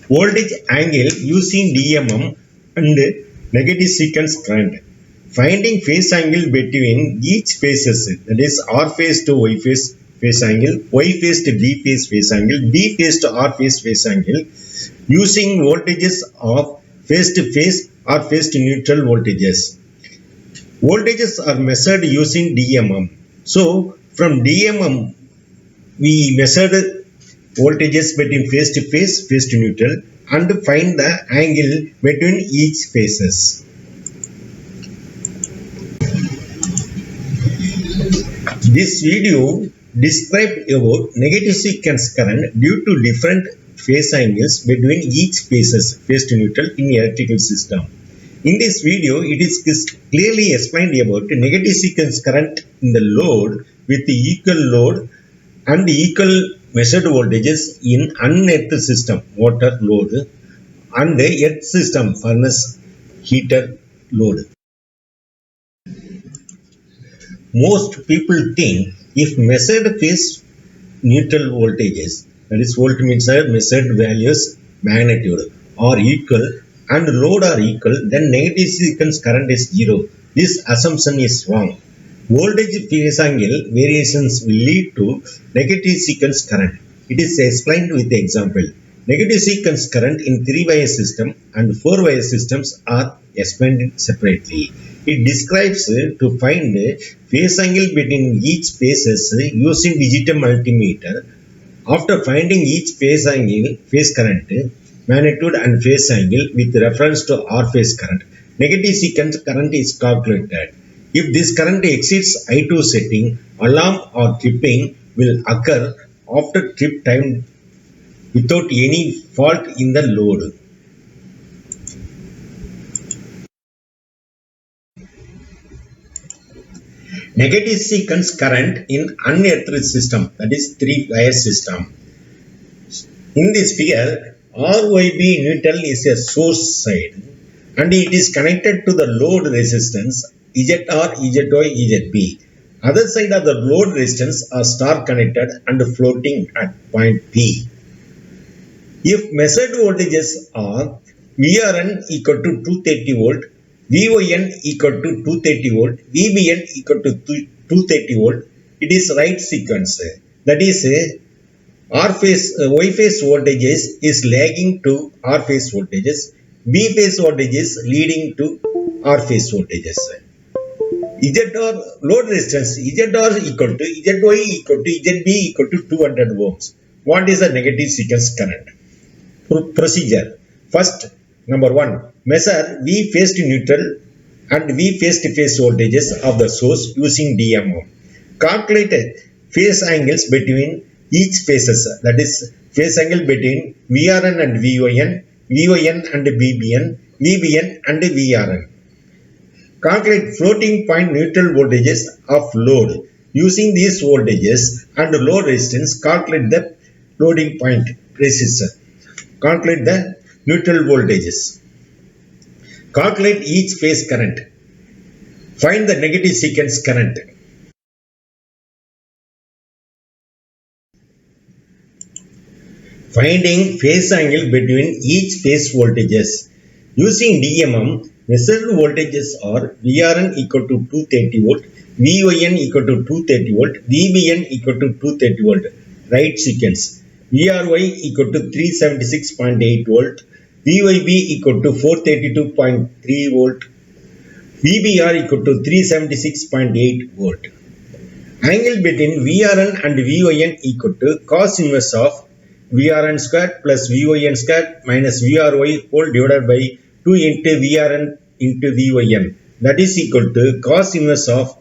Voltage angle using DMM and negative sequence current. Finding phase angle between each phases, that is R phase to Y phase angle, Y phase to B phase angle, B phase to R phase angle, using voltages of phase to phase or phase to neutral voltages. Voltages are measured using DMM. So from DMM we measured voltages between phase to neutral, and find the angle between each phases. This video described about negative sequence current due to different phase angles between each phase to neutral in electrical system. In this video, it is clearly explained about negative sequence current in the load with the equal load and equal measured voltages in unearthed system, water load, and earth system, furnace, heater load. Most people think if measured phase neutral voltages, that is voltmeter measured values magnitude, are equal and load are equal, then negative sequence current is zero. This assumption is wrong. Voltage phase angle variations will lead to negative sequence current. It is explained with the example. Negative sequence current in 3-wire system and 4-wire systems are explained separately. It describes to find phase angle between each phases using digital multimeter. After finding each phase angle, phase current, magnitude and phase angle with reference to R phase current, negative sequence current is calculated. If this current exceeds I2 setting, alarm or tripping will occur after trip time without any fault in the load. Negative sequence current in unearthed system, that is 3-wire system. In this figure, RYB neutral is a source side and it is connected to the load resistance ZR, ZY, ZB. Other side of the load resistance are star connected and floating at point P. If measured voltages are VRN equal to 230 volt, VON equal to 230 volt, VBN equal to 230 volt, it is right sequence. That is, R phase, Y phase voltages is lagging to R phase voltages, B phase voltages leading to R phase voltages. ZR load resistance, ZR equal to ZY equal to ZB equal to 200 ohms. What is the negative sequence current? Procedure. First, number 1, measure V phase to neutral and V phase to phase voltages of the source using DMM. Calculate phase angles between each phases, that is phase angle between VRN and VON, VON and BBN, VBN and VRN. Calculate floating point neutral voltages of load. Using these voltages and load resistance, calculate the loading point resistance. Calculate the neutral voltages. Calculate each phase current. Find the negative sequence current. Finding phase angle between each phase voltages. Using DMM, measured voltages are VRN equal to 230 volt, VON equal to 230 volt, VBN equal to 230 volt. Right sequence. VRY equal to 376.8 volt, VYB equal to 432.3 volt, VBR equal to 376.8 volt. Angle between VRN and VON equal to cos inverse of VRN square plus VON square minus VRY whole divided by 2 into VRN into VON. That is equal to cos inverse of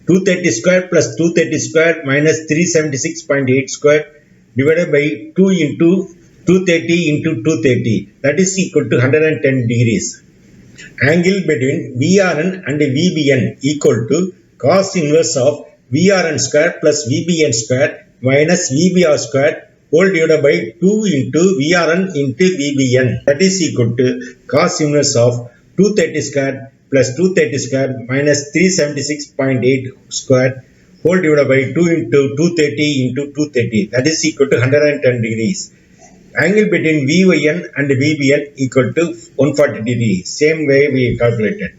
230 square plus 230 square minus 376.8 square divided by 2 into 230 into 230. That is equal to 110 degrees. Angle between VRN and VBN equal to cos inverse of VRN square plus VBN square minus VBR square whole divided by 2 into VRN into VBN. That is equal to cos inverse of 230 square plus 230 square minus 376.8 square whole divided by 2 into 230 into 230. That is equal to 110 degrees. Angle between VYN and VBN equal to 140 degree. Same way we calculated.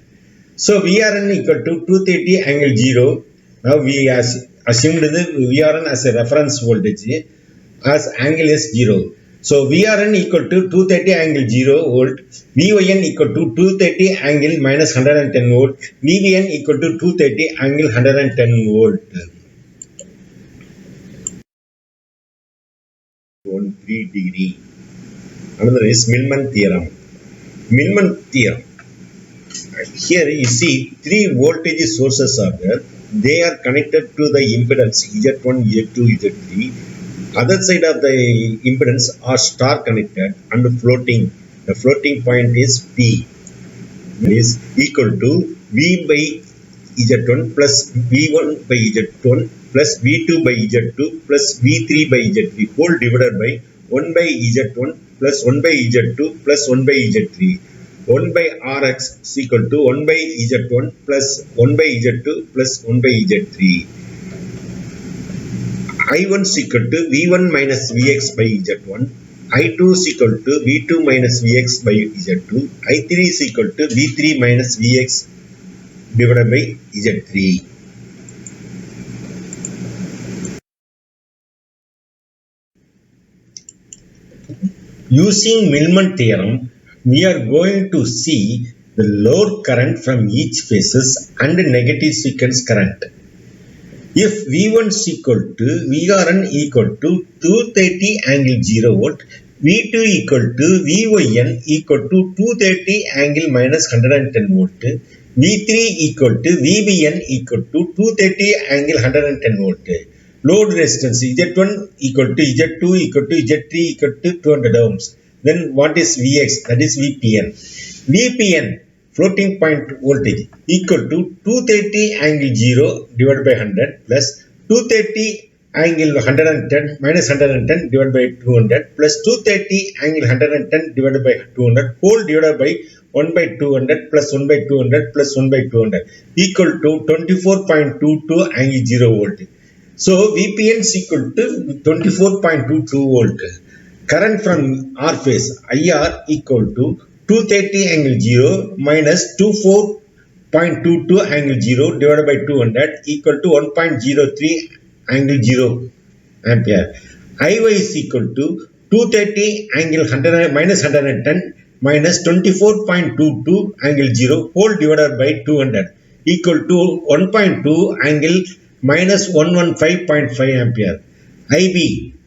So VRN equal to 230 angle 0. Now we assumed the VRN as a reference voltage as angle is 0. So VRN equal to 230 angle 0 volt. VYN equal to 230 angle minus 110 volt. VBN equal to 230 angle 110 volt. 13 degree. Another is Millman theorem. Millman theorem. Here you see three voltage sources are there. They are connected to the impedance Z1, Z2, Z3. Other side of the impedance are star connected and floating. The floating point is P. That is equal to V by Z1 plus V1 by Z1 plus V2 by Z2 plus V3 by Z3 whole divided by 1 by Z1 plus 1 by Z2 plus 1 by Z3. 1 by Rx is equal to 1 by Z1 plus 1 by Z2 plus 1 by Z3. I1 is equal to V1 minus Vx by Z1. I2 is equal to V2 minus Vx by Z2. I3 is equal to V3 minus Vx divided by Z3. Using Millman theorem, we are going to see the load current from each phases and negative sequence current. If V1 is equal to VRN equal to 230 angle 0 volt, V2 equal to VYN equal to 230 angle minus 110 volt, V3 equal to VBN equal to 230 angle 110 volt. Load resistance Z1 equal to Z2 equal to Z3 equal to 200 ohms. Then what is Vx? That is VPN. VPN floating point voltage equal to 230 angle 0 divided by 100 plus 230 angle 110 minus 110 divided by 200 plus 230 angle 110 divided by 200 whole divided by 1 by 200 plus 1 by 200 plus 1 by 200 equal to 24.22 angle 0 volt. So VPN is equal to 24.22 volt. Current from R phase IR equal to 230 angle 0 minus 24.22 angle 0 divided by 200 equal to 1.03 angle 0 ampere. IY is equal to 230 angle 100 minus 110 minus 24.22 angle 0 whole divided by 200 equal to 1.2 angle minus 115.5 ampere. IB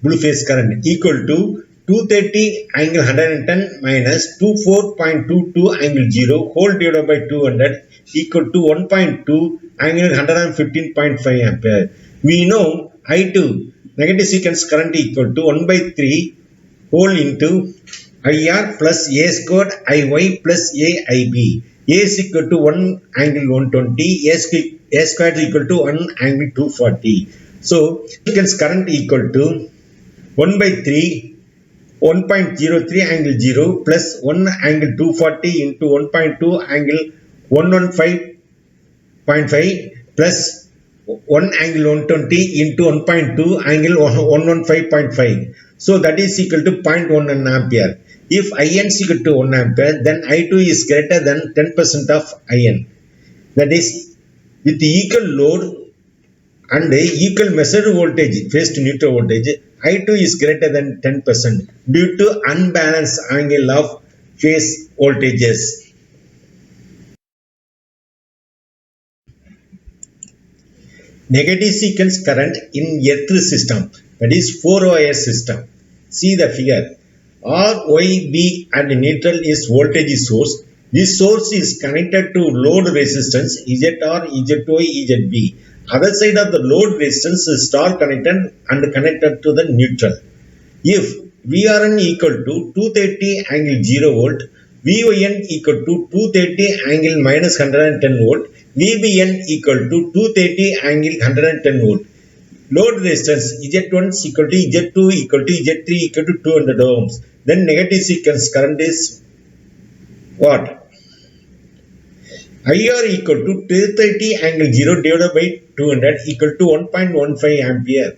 blue phase current equal to 230 angle 110 minus 24.22 angle 0 whole divided by 200 equal to 1.2 angle 115.5 ampere. We know I2 negative sequence current equal to 1 by 3 whole into IR plus A squared IY plus AIB. A is equal to 1 angle 120, A squared is equal to 1 angle 240. So, sequence current equal to 1 by 3 1.03 angle 0 plus 1 angle 240 into 1.2 angle 115.5 plus 1 angle 120 into 1.2 angle 115.5. So that is equal to 0.1 ampere. If IN is equal to 1 ampere, then I2 is greater than 10% of IN. That is, with equal load and equal measured voltage, phase to neutral voltage, I2 is greater than 10% due to unbalanced angle of phase voltages. Negative sequence current in earth system, that is 4-wire system. See the figure. R, Y, B and neutral is voltage source. This source is connected to load resistance ZR, ZY, ZB. Other side of the load resistance is star connected and connected to the neutral. If VRN equal to 230 angle 0 volt, VYN equal to 230 angle minus 110 volt, VBN equal to 230 angle 110 volt. Load resistance Z1 is equal to Z2 equal to Z3 equal to 200 ohms. Then negative sequence current is what? IR equal to 230 angle 0 divided by 200 equal to 1.15 ampere.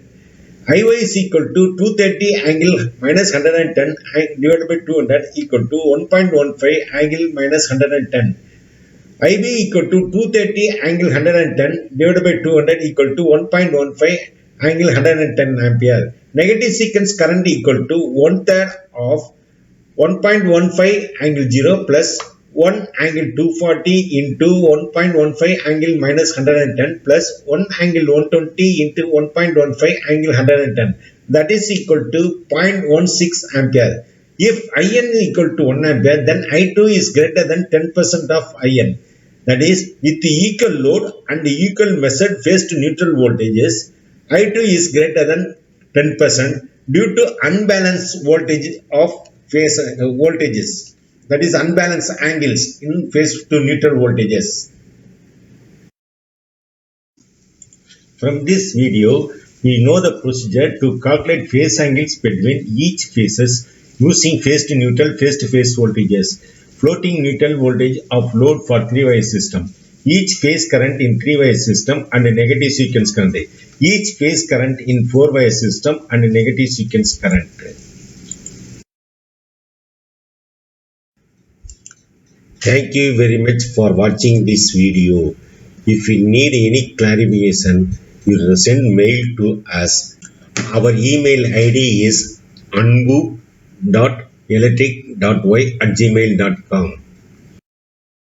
IY is equal to 230 angle minus 110 divided by 200 equal to 1.15 angle minus 110. IB equal to 230 angle 110 divided by 200 equal to 1.15 angle 110 ampere. Negative sequence current equal to 1/3 of 1.15 angle 0 plus 1 angle 240 into 1.15 angle minus 110 plus 1 angle 120 into 1.15 angle 110, that is equal to 0.16 ampere. If IN is equal to 1 ampere, then I2 is greater than 10% of IN. That is, with the equal load and equal measured phase to neutral voltages, I2 is greater than 10% due to unbalanced voltage of phase voltages, that is unbalanced angles in phase to neutral voltages. From this video we know the procedure to calculate phase angles between each phases using phase to phase voltages, floating neutral voltage of load for 3-wire system, each phase current in 3-wire system and a negative sequence current, each phase current in 4-wire system and a negative sequence current. Thank you very much for watching this video. If you need any clarification, you send mail to us. Our email ID is anbu.electric.y@gmail.com.